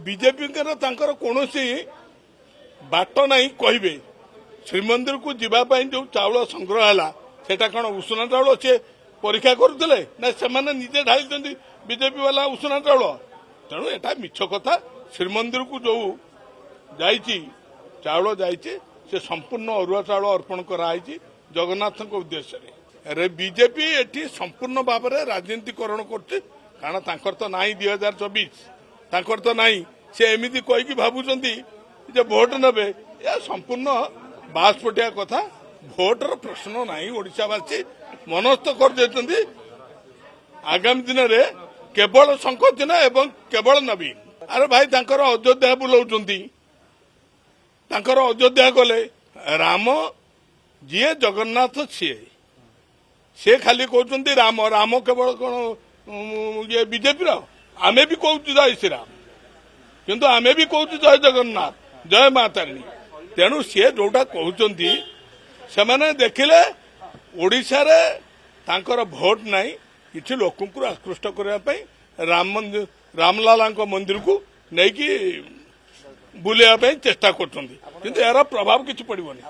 BJP कौन बाट नहीं कहे श्रीमंदिर को जीवाई जो चाउल संग्रह है सेटा कौन उषुना चाउल सी परीक्षा करुले ना से निजे ढाई बीजेपी वाला उषुना चाउल तेणु एटा मिछ कथा श्रीमंदिर को जो चाउल जाइए से संपूर्ण अरुआ चाउल अर्पण कराई जगन्नाथ उद्देश्य रे बीजेपी एटी संपूर्ण भाव में राजनीतिकरण कर तो ना 2024 तांकर तो नहीं से एमती कहीकि भावुंट भोट नेबे या संपूर्ण बासपटिया कथा भोटर प्रश्न नहीं ओडिशावासी मनस्थ कर आगामी दिन में केवल संकोचन एवं केवल नवीन अरे भाई तांकर अयोध्या बुलाऊंट अयोध्या गले राम जी जगन्नाथ सी खाली कहते राम राम केवल कौन ये बीजेपी आमे भी कहूँ जय श्रीराम किंतु आमे भी कहूँ जय जगन्नाथ जय मातारिणी तेणु सी जोटा कहते से देखिले ओडिशा रे तांकर भोट नहीं किसी लोक आकृष्ट करने रामलाला मंदिर को नहीं कि बुलाया चेष्टा कर प्रभाव किसी पड़ोनी।